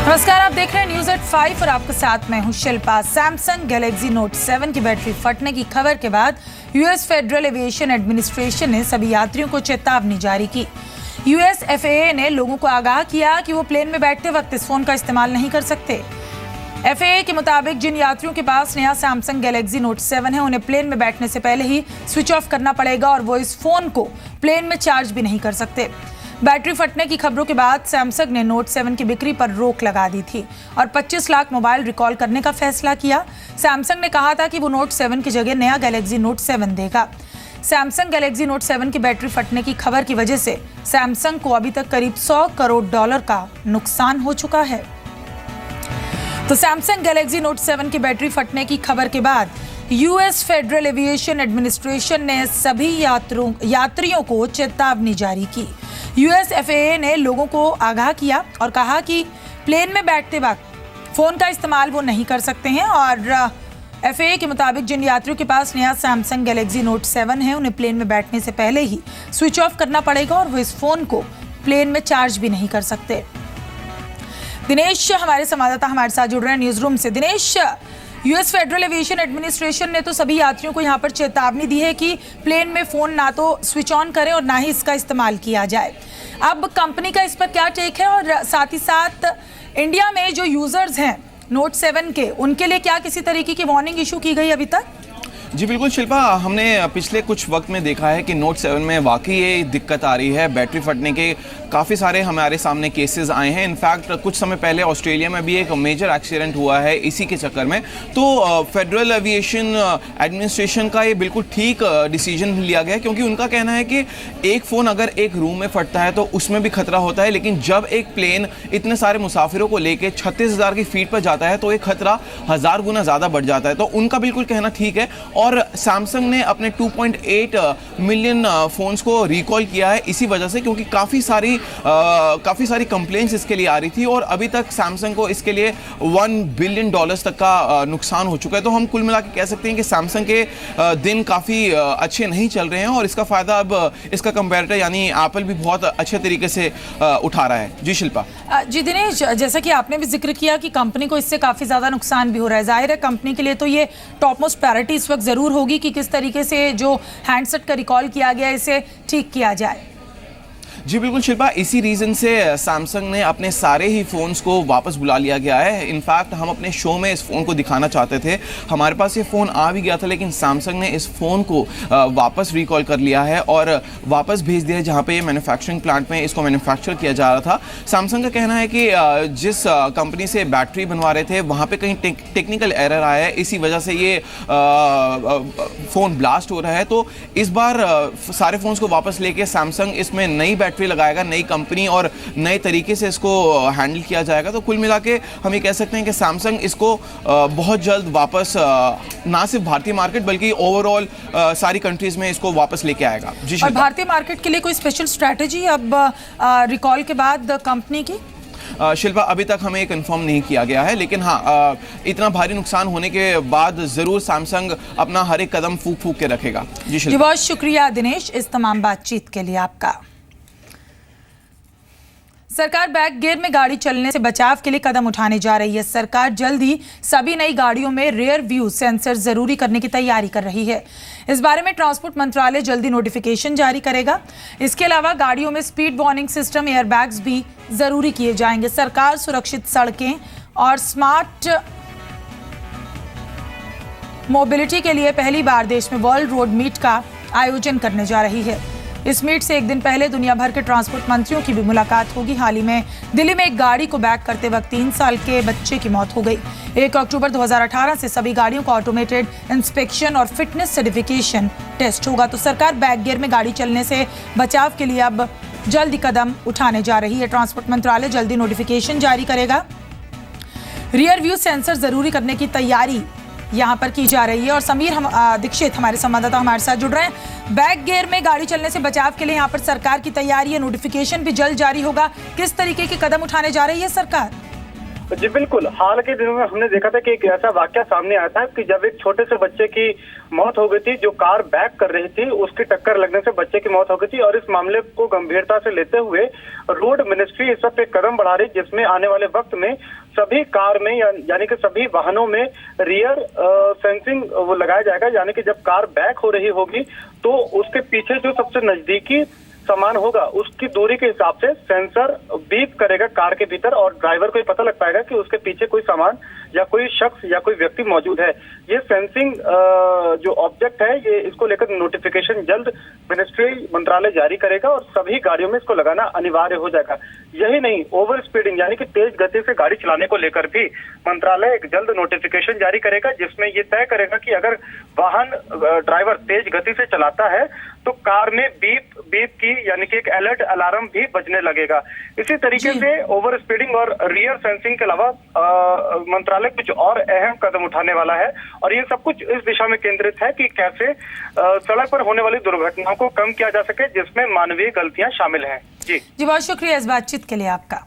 नमस्कार, आप देख रहे हैं न्यूज एट 5 और आपके साथ मैं हूं शिल्पा। सैमसंग गैलेक्सी नोट 7 की बैटरी फटने की खबर के बाद यूएस फेडरल एविएशन एडमिनिस्ट्रेशन ने सभी यात्रियों को चेतावनी जारी की। यूएस FAA ने लोगों को आगाह किया कि वो प्लेन में बैठते वक्त इस फोन का इस्तेमाल नहीं कर सकते। FAA के मुताबिक जिन यात्रियों के पास नया सैमसंग गैलेक्सी नोट 7 है, उन्हें प्लेन में बैठने से पहले ही स्विच ऑफ करना पड़ेगा और वो इस फोन को प्लेन में चार्ज भी नहीं कर सकते। बैटरी फटने की खबरों के बाद सैमसंग ने नोट 7 की बिक्री पर रोक लगा दी थी और 25 लाख मोबाइल रिकॉल करने का फैसला किया। सैमसंग ने कहा था कि वो नोट 7 की जगह नया गैलेक्सी नोट 7 देगा। सैमसंग गैलेक्सी नोट 7 की बैटरी फटने की खबर की वजह से सैमसंग को अभी तक करीब $100 करोड़ का नुकसान हो चुका है। तो सैमसंग गैलेक्सी नोट 7 की बैटरी फटने की खबर के बाद यूएस फेडरल एविएशन एडमिनिस्ट्रेशन ने सभी यात्रियों को चेतावनी जारी की। यूएस FAA ने लोगों को आगाह किया और कहा कि प्लेन में बैठते वक्त फोन का इस्तेमाल वो नहीं कर सकते हैं और FAA के मुताबिक जिन यात्रियों के पास नया सैमसंग गैलेक्सी नोट 7 है, उन्हें प्लेन में बैठने से पहले ही स्विच ऑफ करना पड़ेगा और वो इस फोन को प्लेन में चार्ज भी नहीं कर सकते। दिनेश हमारे संवाददाता हमारे साथ जुड़ रहे हैं न्यूज रूम से। Dinesh, US federal aviation administration ने तो सभी यात्रियों को यहाँ पर चेतावनी दी है कि प्लेन में फोन ना तो स्विच ऑन करें और ना ही इसका इस्तेमाल किया जाए। अब कंपनी का इस पर क्या टेक है और साथ ही साथ इंडिया में जो यूजर्स हैं नोट 7 के, उनके लिए क्या किसी तरीके की वार्निंग इशू की गई अभी तक? जी बिल्कुल शिल्पा, हमने पिछले कुछ वक्त में देखा है कि नोट 7 में वाकई ये दिक्कत आ रही है। बैटरी फटने के काफ़ी सारे हमारे सामने केसेस आए हैं। इनफैक्ट कुछ समय पहले ऑस्ट्रेलिया में भी एक मेजर एक्सीडेंट हुआ है इसी के चक्कर में। तो फेडरल एविएशन एडमिनिस्ट्रेशन का ये बिल्कुल ठीक डिसीजन लिया गया है, क्योंकि उनका कहना है कि एक फ़ोन अगर एक रूम में फटता है तो उसमें भी खतरा होता है, लेकिन जब एक प्लेन इतने सारे मुसाफिरों को लेकर 36,000 की फीट पर जाता है तो एक खतरा 1000 गुना ज़्यादा बढ़ जाता है। तो उनका बिल्कुल कहना ठीक है। और सैमसंग ने अपने 2.8 मिलियन फ़ोन्स को रिकॉल किया है इसी वजह से, क्योंकि काफ़ी सारी कंप्लेंट्स इसके लिए आ रही थी और अभी तक सैमसंग को इसके लिए $1 बिलियन तक का नुकसान हो चुका है। तो हम कुल मिला के कह सकते हैं कि सैमसंग के दिन काफ़ी अच्छे नहीं चल रहे हैं और इसका फ़ायदा अब इसका कंपैरेटर यानी एप्पल भी बहुत अच्छे तरीके से उठा रहा है। जी शिल्पा। जी दिनेश, जैसा कि आपने भी जिक्र किया कि कंपनी को इससे काफ़ी ज़्यादा नुकसान भी हो रहा है। जाहिर है कंपनी के लिए तो ये टॉप मोस्ट प्रायोरिटी इस वक्त ज़रूर होगी कि किस तरीके से जो हैंडसेट का रिकॉल किया गया इसे ठीक किया जाए। जी बिल्कुल शिल्पा, इसी रीज़न से सैमसंग ने अपने सारे ही फ़ोन्स को वापस बुला लिया गया है। इनफैक्ट हम अपने शो में इस फ़ोन को दिखाना चाहते थे, हमारे पास ये फ़ोन आ भी गया था, लेकिन सैमसंग ने इस फ़ोन को वापस रिकॉल कर लिया है और वापस भेज दिया है जहाँ पे ये मैन्युफैक्चरिंग प्लांट में इसको मैन्युफैक्चर किया जा रहा था। सैमसंग का कहना है कि जिस कंपनी से बैटरी बनवा रहे थे वहाँ पर कहीं टेक्निकल एरर आया है, इसी वजह से ये फ़ोन ब्लास्ट हो रहा है। तो इस बार सारे फ़ोन्स को वापस लेके सैमसंग इसमें नई बैटरी लगाएगा, नई कंपनी और नए तरीके से इसको हैंडल किया जाएगा। तो कुल मिला के हम ये कह सकते हैं कि सैमसंग इसको बहुत जल्द वापस ना सिर्फ भारतीय मार्केट बल्कि ओवरऑल सारी कंट्रीज में इसको वापस लेके आएगा। जी, और भारतीय मार्केट के लिए कोई स्पेशल स्ट्रैटेजी अब रिकॉल के बाद कंपनी की? शिल्पा, अभी तक हमें कंफर्म नहीं किया गया है, लेकिन हाँ, इतना भारी नुकसान होने के बाद ज़रूर सैमसंग अपना हर एक कदम फूक के रखेगा। जी शिल्पा। बहुत शुक्रिया दिनेश इस तमाम बातचीत के लिए आपका। सरकार बैक गियर में गाड़ी चलने से बचाव के लिए कदम उठाने जा रही है। सरकार जल्द ही सभी नई गाड़ियों में रियर व्यू सेंसर जरूरी करने की तैयारी कर रही है। इस बारे में ट्रांसपोर्ट मंत्रालय जल्दी नोटिफिकेशन जारी करेगा। इसके अलावा गाड़ियों में स्पीड वार्निंग सिस्टम, एयरबैग्स भी जरूरी किए जाएंगे। सरकार सुरक्षित सड़कें और स्मार्ट मोबिलिटी के लिए पहली बार देश में वर्ल्ड रोड मीट का आयोजन करने जा रही है। इस मीट से एक दिन पहले दुनिया भर के ट्रांसपोर्ट मंत्रियों की भी मुलाकात होगी। हाल ही में दिल्ली में एक गाड़ी को बैक करते वक्त 3 साल के बच्चे की मौत हो गई। 1 अक्टूबर 2018 से सभी गाड़ियों का ऑटोमेटेड इंस्पेक्शन और फिटनेस सर्टिफिकेशन टेस्ट होगा। तो सरकार बैक गियर में गाड़ी चलने से बचाव के लिए अब जल्दी कदम उठाने जा रही है। ट्रांसपोर्ट मंत्रालय जल्दी नोटिफिकेशन जारी करेगा। रियर व्यू सेंसर जरूरी करने की तैयारी यहाँ पर की जा रही है और समीर दीक्षित हमारे संवाददाता हमारे साथ जुड़ रहे हैं। बैक गियर में गाड़ी चलने से बचाव के लिए यहाँ पर सरकार की तैयारी है, नोटिफिकेशन भी जल्द जारी होगा। किस तरीके के कदम उठाने जा रही है सरकार? जी बिल्कुल, हाल के दिनों में हमने देखा था कि एक ऐसा वाकया सामने आया था कि जब एक छोटे से बच्चे की मौत हो गई थी, जो कार बैक कर रही थी, उसकी टक्कर लगने से बच्चे की मौत हो गई थी। और इस मामले को गंभीरता से लेते हुए रोड मिनिस्ट्री इस वक्त एक कदम बढ़ा रही, जिसमें आने वाले वक्त में सभी कार में यानी कि सभी वाहनों में रियर सेंसिंग वो लगाया जाएगा। यानी कि जब कार बैक हो रही होगी तो उसके पीछे जो सबसे नजदीकी सामान होगा उसकी दूरी के हिसाब से सेंसर बीप करेगा कार के भीतर, और ड्राइवर को ये पता लग पाएगा कि उसके पीछे कोई सामान या कोई शख्स या कोई व्यक्ति मौजूद है। ये सेंसिंग जो ऑब्जेक्ट है, ये इसको लेकर नोटिफिकेशन जल्द मिनिस्ट्री मंत्रालय जारी करेगा और सभी गाड़ियों में इसको लगाना अनिवार्य हो जाएगा। यही नहीं, ओवर स्पीडिंग यानी कि तेज गति से गाड़ी चलाने को लेकर भी मंत्रालय एक जल्द नोटिफिकेशन जारी करेगा, जिसमें ये तय करेगा कि अगर वाहन ड्राइवर तेज गति से चलाता है तो कार में बीप बीप की यानी कि एक अलर्ट अलार्म भी बजने लगेगा। इसी तरीके से ओवर स्पीडिंग और रियर सेंसिंग के अलावा मंत्रालय कुछ और अहम कदम उठाने वाला है, और ये सब कुछ इस दिशा में केंद्रित है कि कैसे सड़क पर होने वाली दुर्घटनाओं को कम किया जा सके, जिसमें मानवीय गलतियां शामिल हैं। जी बहुत शुक्रिया इस बातचीत के लिए आपका।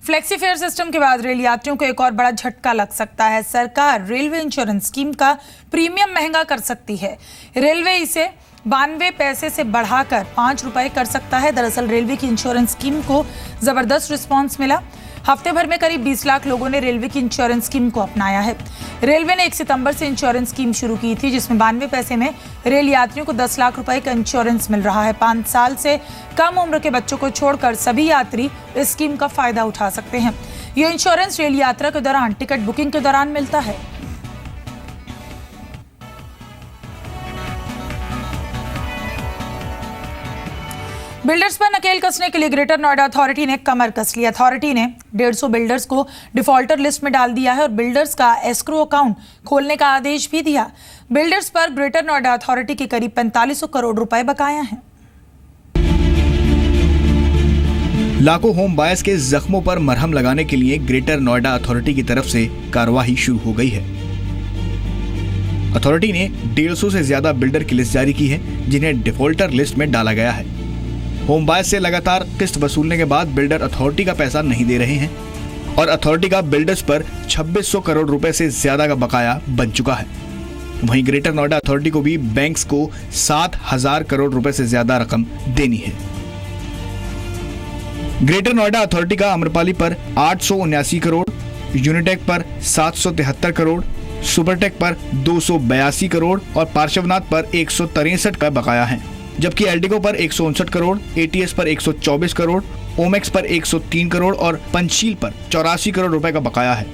फ्लेक्सी फेयर सिस्टम के बाद रेल यात्रियों को एक और बड़ा झटका लग सकता है। सरकार रेलवे इंश्योरेंस स्कीम का प्रीमियम महंगा कर सकती है। रेलवे इसे 92 पैसे से बढ़ाकर 5 रुपए कर सकता है। दरअसल रेलवे की इंश्योरेंस स्कीम को जबरदस्त रिस्पांस मिला। हफ्ते भर में करीब 20 लाख लोगों ने रेलवे की इंश्योरेंस स्कीम को अपनाया है। रेलवे ने 1 सितंबर से इंश्योरेंस स्कीम शुरू की थी, जिसमें 92 पैसे में रेल यात्रियों को 10 लाख रुपए का इंश्योरेंस मिल रहा है। 5 साल से कम उम्र के बच्चों को छोड़कर सभी यात्री इस स्कीम का फायदा उठा सकते हैं। यह इंश्योरेंस रेल यात्रा के दौरान टिकट बुकिंग के दौरान मिलता है। बिल्डर्स पर नकेल कसने के लिए ग्रेटर नोएडा अथॉरिटी ने कमर कस ली। अथॉरिटी ने 150 बिल्डर्स को डिफॉल्टर लिस्ट में डाल दिया है और बिल्डर्स का एस्क्रो अकाउंट खोलने का आदेश भी दिया। बिल्डर्स पर ग्रेटर नोएडा अथॉरिटी के करीब 4500 करोड़ रुपए बकाया हैं। लाखों होम बायर्स के जख्मों पर मरहम लगाने के लिए ग्रेटर नोएडा अथॉरिटी की तरफ से कार्रवाई शुरू हो गई है। अथॉरिटी ने 150 से ज्यादा बिल्डर की लिस्ट जारी की है, जिन्हें डिफॉल्टर लिस्ट में डाला गया है। होम बायर्स से लगातार किस्त वसूलने के बाद बिल्डर अथॉरिटी का पैसा नहीं दे रहे हैं और अथॉरिटी का बिल्डर्स पर 2600 करोड़ रुपए से ज्यादा का बकाया बन चुका है। वहीं ग्रेटर नोएडा अथॉरिटी को भी बैंक्स को 7000 करोड़ रुपए से ज्यादा रकम देनी है। ग्रेटर नोएडा अथॉरिटी का आम्रपाली पर 879 करोड़, यूनिटेक पर 773 करोड़, सुपरटेक पर 282 करोड़ और पार्श्वनाथ पर 163 का बकाया है, जबकि एल्डिको पर 159 करोड़, एटीएस पर 124 करोड़, ओमेक्स पर 103 करोड़ और पंचशील पर 84 करोड़ रुपए का बकाया है।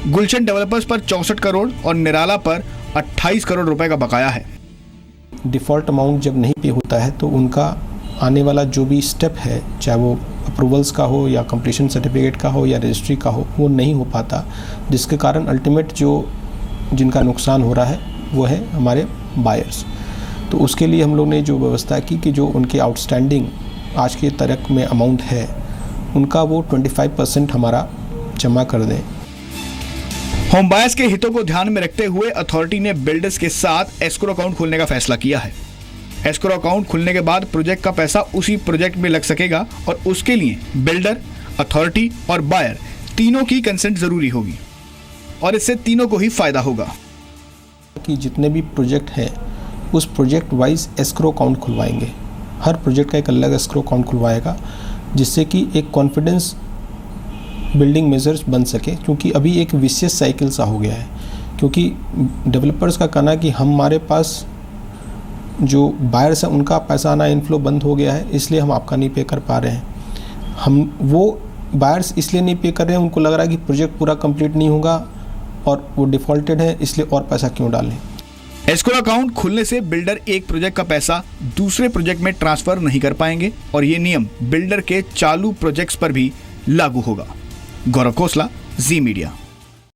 गुलशन डेवलपर्स पर 64 करोड़ और निराला पर 28 करोड़ रुपए का बकाया है। डिफ़ॉल्ट अमाउंट जब नहीं पे होता है तो उनका आने वाला जो भी स्टेप है, चाहे वो अप्रूवल्स का हो या कंप्लीशन सर्टिफिकेट का हो या रजिस्ट्री का हो, वो नहीं हो पाता, जिसके कारण अल्टीमेट जिनका नुकसान हो रहा है वो है हमारे बायर्स। तो उसके लिए हम लोग ने जो व्यवस्था की कि जो उनके आउटस्टैंडिंग आज के तारीख में अमाउंट है उनका वो 25% हमारा जमा कर दें। होम बायर्स के हितों को ध्यान में रखते हुए अथॉरिटी ने बिल्डर्स के साथ एस्क्रो अकाउंट खोलने का फैसला किया है। एस्क्रो अकाउंट खुलने के बाद प्रोजेक्ट का पैसा उसी प्रोजेक्ट में लग सकेगा और उसके लिए बिल्डर, अथॉरिटी और बायर तीनों की कंसेंट जरूरी होगी और इससे तीनों को ही फायदा होगा। कि जितने भी प्रोजेक्ट हैं उस प्रोजेक्ट वाइज एस्क्रो अकाउंट खुलवाएंगे। हर प्रोजेक्ट का एक अलग एस्क्रो अकाउंट खुलवाएगा, जिससे कि एक कॉन्फिडेंस बिल्डिंग मेजर्स बन सके, क्योंकि अभी एक विशियस साइकिल सा हो गया है। क्योंकि डेवलपर्स का कहना है कि हमारे पास जो बायर्स हैं उनका पैसा आना इनफ्लो बंद हो गया है, इसलिए हम आपका नहीं पे कर पा रहे हैं। हम वो बायर्स इसलिए नहीं पे कर रहे हैं, उनको लग रहा है कि प्रोजेक्ट पूरा कंप्लीट नहीं होगा और वो डिफ़ॉल्टेड है, इसलिए और पैसा क्यों डालें। एस्क्रो अकाउंट खुलने से बिल्डर एक प्रोजेक्ट का पैसा दूसरे प्रोजेक्ट में ट्रांसफर नहीं कर पाएंगे और ये नियम बिल्डर के चालू प्रोजेक्ट्स पर भी लागू होगा। गौरव खोसला, जी मीडिया।